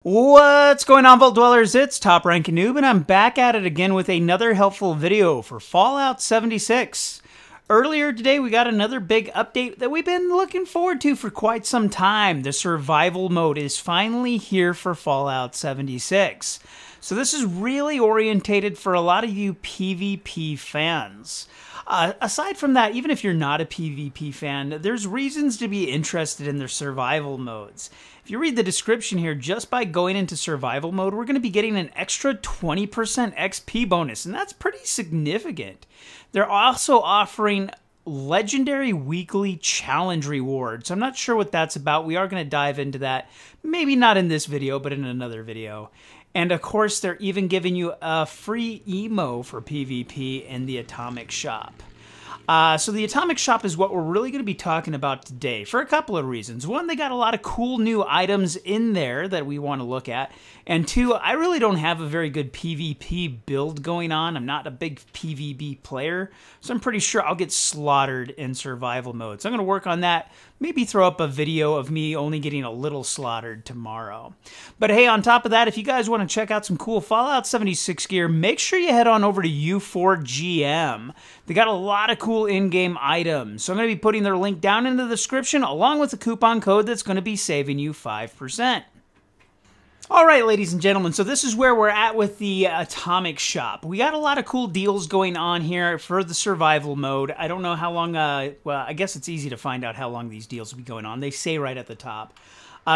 What's going on, Vault Dwellers? It's Top Ranking Noob, and I'm back at it again with another helpful video for Fallout 76. Earlier today, we got another big update that we've been looking forward to for quite some time. The survival mode is finally here for Fallout 76. So this is really orientated for a lot of you PvP fans. Aside from that, even if you're not a PvP fan, there's reasons to be interested in their survival modes. If you read the description here, just by going into survival mode, we're going to be getting an extra 20% XP bonus, and that's pretty significant. They're also offering legendary weekly challenge rewards. I'm not sure what that's about. We are going to dive into that. Maybe not in this video, but in another video. And of course, they're even giving you a free emo for PvP in the Atomic Shop. So the Atomic Shop is what we're really going to be talking about today for a couple of reasons. One, they got a lot of cool new items in there that we want to look at. And two, I really don't have a very good PvP build going on. I'm not a big PvP player, so I'm pretty sure I'll get slaughtered in survival mode. So I'm going to work on that. Maybe throw up a video of me only getting a little slaughtered tomorrow. But hey, on top of that, if you guys want to check out some cool Fallout 76 gear, make sure you head on over to U4GM. They got a lot of cool in-game items. So I'm going to be putting their link down in the description along with the coupon code that's going to be saving you 5%. All right, ladies and gentlemen, so this is where we're at with the Atomic Shop. We got a lot of cool deals going on here for the survival mode. I don't know how long, well, I guess it's easy to find out how long these deals will be going on. They say right at the top.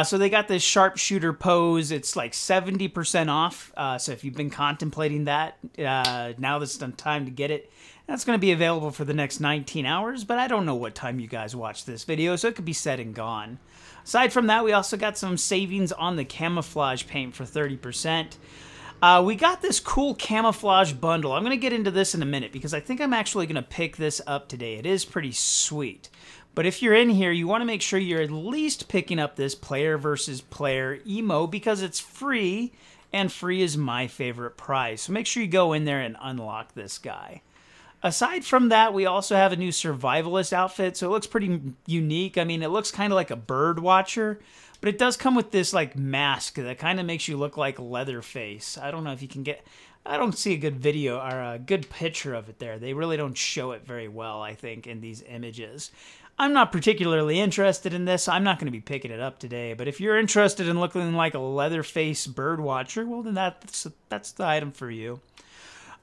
So they got this sharpshooter pose. It's like 70% off. So if you've been contemplating that, now this is the time to get it. That's going to be available for the next 19 hours, but I don't know what time you guys watch this video, so it could be said and gone. Aside from that, we also got some savings on the camouflage paint for 30%. We got this cool camouflage bundle. I'm going to get into this in a minute because I think I'm actually going to pick this up today. It is pretty sweet. But if you're in here, you want to make sure you're at least picking up this player versus player emo because it's free, and free is my favorite prize. So make sure you go in there and unlock this guy. Aside from that, we also have a new survivalist outfit, so it looks pretty unique. I mean, it looks kind of like a bird watcher, but it does come with this like mask that kind of makes you look like Leatherface. I don't know if you can get... I don't see a good video or a good picture of it there. They really don't show it very well, I think, in these images. I'm not particularly interested in this. I'm not going to be picking it up today, but if you're interested in looking like a Leatherface bird watcher, well, then that's the item for you.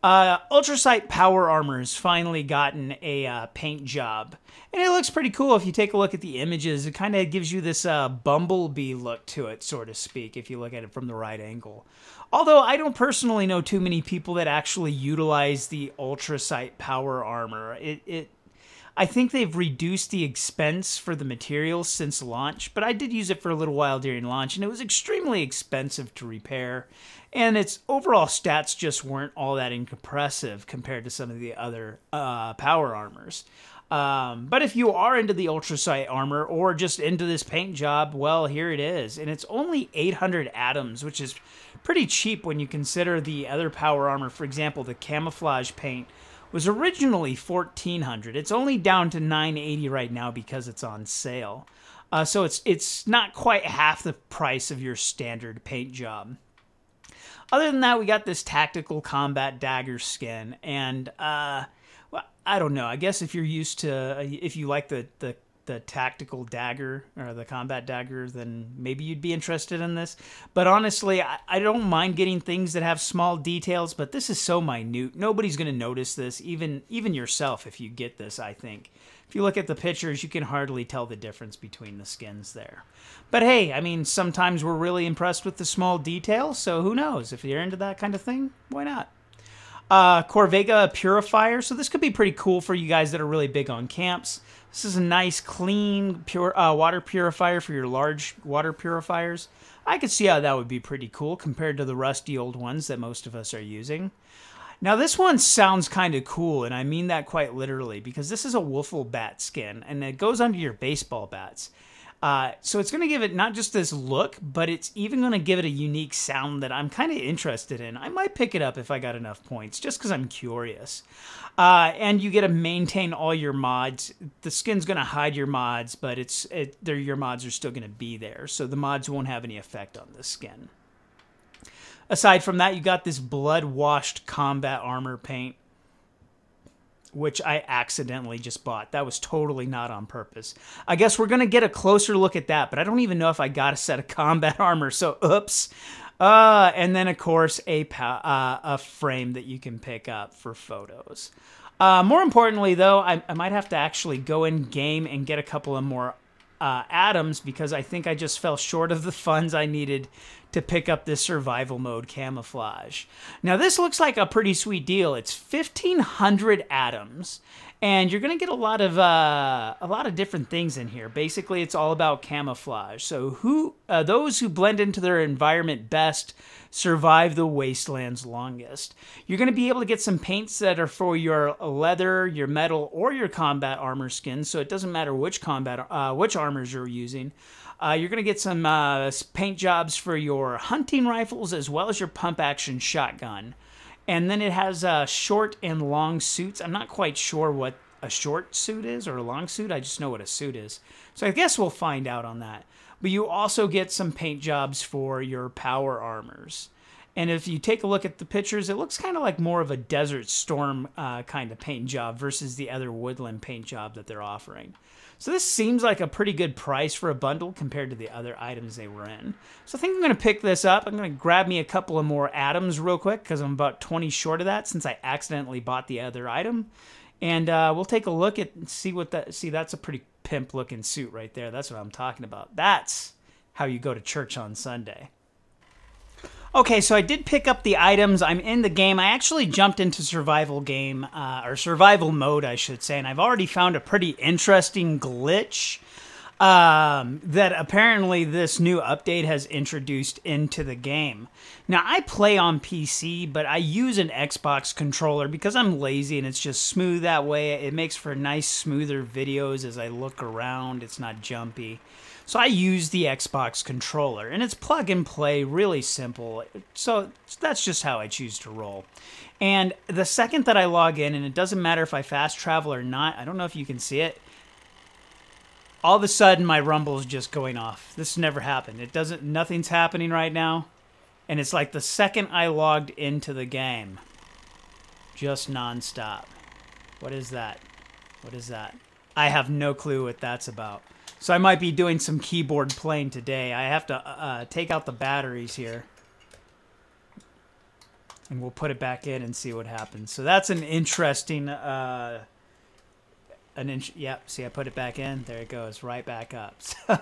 Ultrasight Power Armor has finally gotten a paint job. And it looks pretty cool if you take a look at the images. It kind of gives you this bumblebee look to it, so to speak, if you look at it from the right angle. Although I don't personally know too many people that actually utilize the Ultrasight Power Armor. I think they've reduced the expense for the materials since launch, but I did use it for a little while during launch, and it was extremely expensive to repair, and its overall stats just weren't all that impressive compared to some of the other power armors. But if you are into the Ultrasight armor or just into this paint job, well, here it is, and it's only 800 atoms, which is pretty cheap when you consider the other power armor. For example, the camouflage paint was originally 1,400. It's only down to 980 right now because it's on sale. So it's not quite half the price of your standard paint job. Other than that, we got this tactical combat dagger skin, and well, I don't know. I guess if you're used to, if you like the tactical dagger or the combat dagger, then maybe you'd be interested in this. But honestly, I don't mind getting things that have small details, but this is so minute. Nobody's going to notice this, even yourself if you get this, I think. If you look at the pictures, you can hardly tell the difference between the skins there. But hey, I mean, sometimes we're really impressed with the small details, so who knows? If you're into that kind of thing, why not? Corvega Purifier. So this could be pretty cool for you guys that are really big on camps. This is a nice, clean, pure water purifier for your large water purifiers. I could see how that would be pretty cool compared to the rusty old ones that most of us are using. Now this one sounds kind of cool, and I mean that quite literally, because this is a Wiffle bat skin, and it goes under your baseball bats. So it's going to give it not just this look, but it's even going to give it a unique sound that I'm kind of interested in. I might pick it up if I got enough points, just because I'm curious. And you get to maintain all your mods. The skin's going to hide your mods, but your mods are still going to be there, so the mods won't have any effect on the skin. Aside from that, you got this blood-washed combat armor paint, which I accidentally just bought. That was totally not on purpose. I guess we're going to get a closer look at that, but I don't even know if I got a set of combat armor, so oops. And then, of course, a frame that you can pick up for photos. More importantly, though, I might have to actually go in game and get a couple of more atoms, because I think I just fell short of the funds I needed to pick up this survival mode camouflage. Now, this looks like a pretty sweet deal. It's 1,500 atoms, and you're going to get a lot of different things in here. Basically, it's all about camouflage. So those who blend into their environment best survive the wastelands longest. You're going to be able to get some paints that are for your leather, your metal, or your combat armor skins, so it doesn't matter which armors you're using. You're going to get some paint jobs for your hunting rifles as well as your pump-action shotgun. And then it has short and long suits. I'm not quite sure what a short suit is or a long suit. I just know what a suit is. So I guess we'll find out on that. But you also get some paint jobs for your power armors. And if you take a look at the pictures, it looks kind of like more of a Desert Storm kind of paint job versus the other woodland paint job that they're offering. So this seems like a pretty good price for a bundle compared to the other items they were in. So I think I'm going to pick this up. I'm going to grab me a couple of more atoms real quick because I'm about 20 short of that since I accidentally bought the other item. And we'll take a look at and see what that... See, that's a pretty pimp looking suit right there. That's what I'm talking about. That's how you go to church on Sunday. Okay, so I did pick up the items. I'm in the game. I actually jumped into survival game, or survival mode, I should say, and I've already found a pretty interesting glitch that apparently this new update has introduced into the game. Now, I play on PC, but I use an Xbox controller because I'm lazy and it's just smooth that way. It makes for nice, smoother videos as I look around. It's not jumpy. So I use the Xbox controller, and it's plug and play, really simple. So that's just how I choose to roll. And the second that I log in, and it doesn't matter if I fast travel or not, I don't know if you can see it, all of a sudden my rumble is just going off. This never happened. Nothing's happening right now. And it's like the second I logged into the game, just nonstop. What is that? What is that? I have no clue what that's about. So I might be doing some keyboard playing today. I have to take out the batteries here. And we'll put it back in and see what happens. So that's an interesting... Yep, see, I put it back in. There it goes, right back up. So,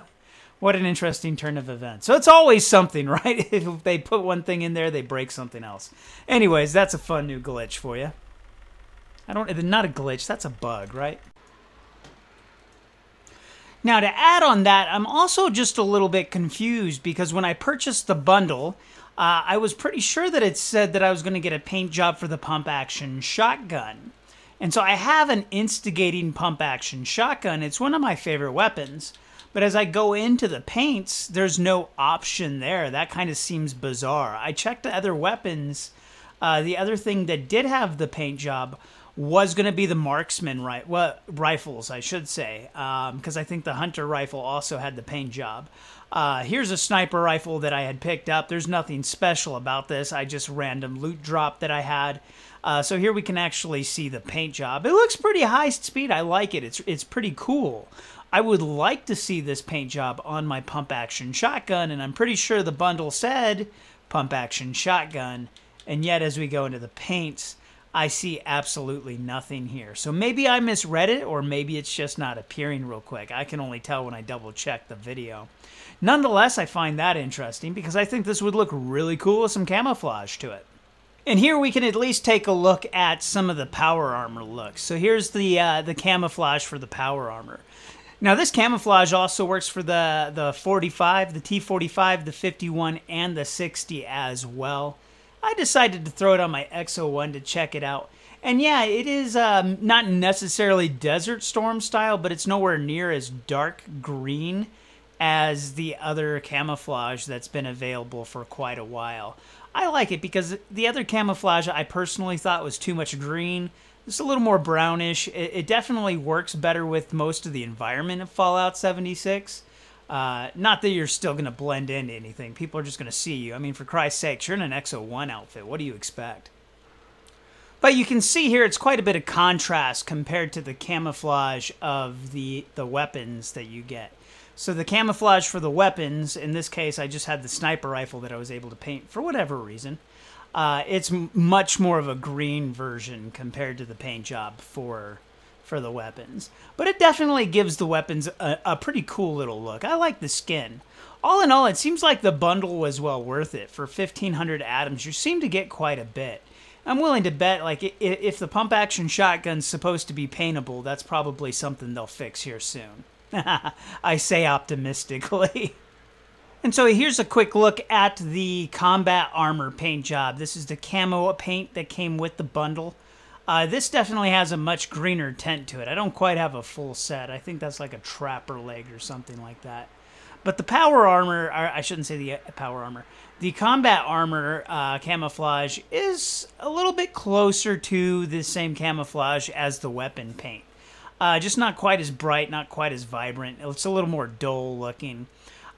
what an interesting turn of events. So it's always something, right? If they put one thing in there, they break something else. Anyways, that's a fun new glitch for you. Not a glitch, that's a bug, right? Now, to add on that, I'm also just a little bit confused because when I purchased the bundle, I was pretty sure that it said that I was going to get a paint job for the pump-action shotgun. And so I have an instigating pump-action shotgun. It's one of my favorite weapons. But as I go into the paints, there's no option there. That kind of seems bizarre. I checked the other weapons. The other thing that did have the paint job was going to be the marksman rifles, I should say, because I think the hunter rifle also had the paint job. Here's a sniper rifle that I had picked up. There's nothing special about this. I just random loot drop that I had. So here we can actually see the paint job. It looks pretty high speed. I like it. It's pretty cool. I would like to see this paint job on my pump action shotgun, and I'm pretty sure the bundle said pump action shotgun. And yet as we go into the paints, I see absolutely nothing here. So maybe I misread it, or maybe it's just not appearing real quick. I can only tell when I double check the video. Nonetheless, I find that interesting because I think this would look really cool with some camouflage to it. And here we can at least take a look at some of the power armor looks. So here's the camouflage for the power armor. Now this camouflage also works for the 45, the T45, the 51, and the 60 as well. I decided to throw it on my X01 to check it out. And yeah, it is not necessarily Desert Storm style, but it's nowhere near as dark green as the other camouflage that's been available for quite a while. I like it because the other camouflage I personally thought was too much green. It's a little more brownish. It definitely works better with most of the environment of Fallout 76. Not that you're still going to blend into anything. People are just going to see you. I mean, for Christ's sake, you're in an X01 outfit. What do you expect? But you can see here it's quite a bit of contrast compared to the camouflage of the weapons that you get. So the camouflage for the weapons, in this case, I just had the sniper rifle that I was able to paint for whatever reason. It's much more of a green version compared to the paint job for the weapons. But it definitely gives the weapons a pretty cool little look. I like the skin. All in all, it seems like the bundle was well worth it. For 1,500 atoms, you seem to get quite a bit. I'm willing to bet, like, if the pump-action shotgun's supposed to be paintable, that's probably something they'll fix here soon. I say optimistically. And so here's a quick look at the combat armor paint job. This is the camo paint that came with the bundle. This definitely has a much greener tint to it. I don't quite have a full set. I think that's like a trapper leg or something like that. But the power armor, I shouldn't say the power armor, the combat armor camouflage is a little bit closer to the same camouflage as the weapon paint. Just not quite as bright, not quite as vibrant. It's a little more dull looking.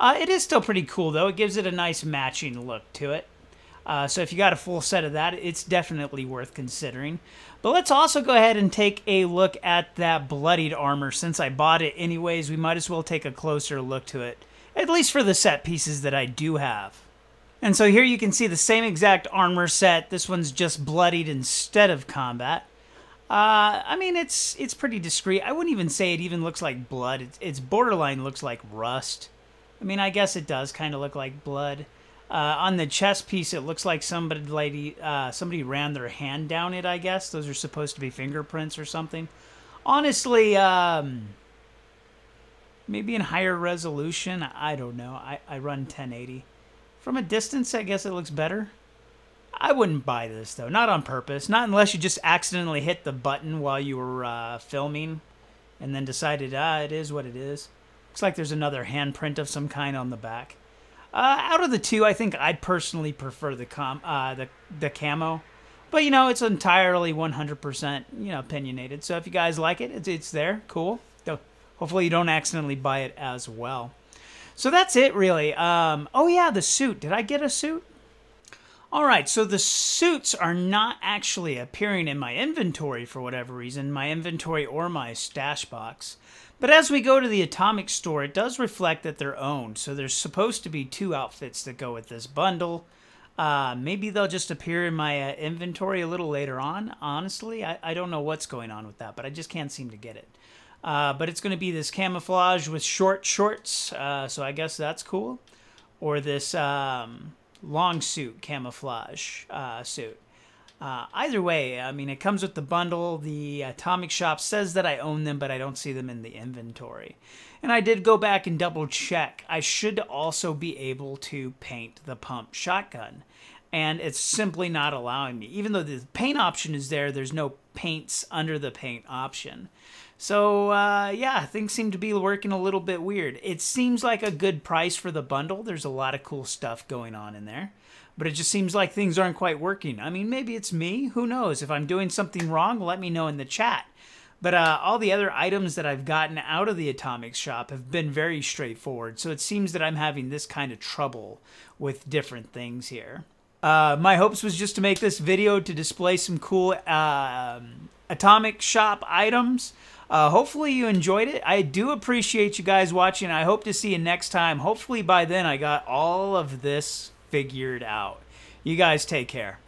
It is still pretty cool, though. It gives it a nice matching look to it. So if you got a full set of that, it's definitely worth considering. But let's also go ahead and take a look at that bloodied armor. Since I bought it anyways, we might as well take a closer look to it, at least for the set pieces that I do have. And so here you can see the same exact armor set. This one's just bloodied instead of combat. I mean, it's pretty discreet. I wouldn't even say it even looks like blood. It's borderline looks like rust. I mean, I guess it does kind of look like blood. On the chest piece, it looks like somebody ran their hand down it, I guess. Those are supposed to be fingerprints or something. Honestly, maybe in higher resolution, I don't know. I run 1080. From a distance, I guess it looks better. I wouldn't buy this, though. Not on purpose. Not unless you just accidentally hit the button while you were filming and then decided, it is what it is. Looks like there's another handprint of some kind on the back. Out of the two, I think I'd personally prefer the camo. But, you know, it's entirely 100%, opinionated. So if you guys like it, it's there. Cool. Hopefully you don't accidentally buy it as well. So that's it, really. Oh, yeah, the suit. Did I get a suit? All right, so the suits are not actually appearing in my inventory for whatever reason, my inventory or my stash box. But as we go to the Atomic store, it does reflect that they're owned. So there's supposed to be 2 outfits that go with this bundle. Maybe they'll just appear in my inventory a little later on. Honestly, I don't know what's going on with that, but I just can't seem to get it. But it's going to be this camouflage with short shorts, so I guess that's cool. Or this long suit camouflage suit. Either way, I mean, it comes with the bundle. The Atomic Shop says that I own them, but I don't see them in the inventory. And I did go back and double check. I should also be able to paint the pump shotgun. And it's simply not allowing me. Even though the paint option is there, there's no paints under the paint option. So, yeah, things seem to be working a little bit weird. It seems like a good price for the bundle. There's a lot of cool stuff going on in there. But it just seems like things aren't quite working. I mean, maybe it's me. Who knows? If I'm doing something wrong, let me know in the chat. But all the other items that I've gotten out of the Atomic Shop have been very straightforward. So it seems that I'm having this kind of trouble with different things here. My hopes was just to make this video to display some cool Atomic Shop items. Hopefully you enjoyed it. I do appreciate you guys watching. I hope to see you next time. Hopefully by then I got all of this figured out. You guys take care.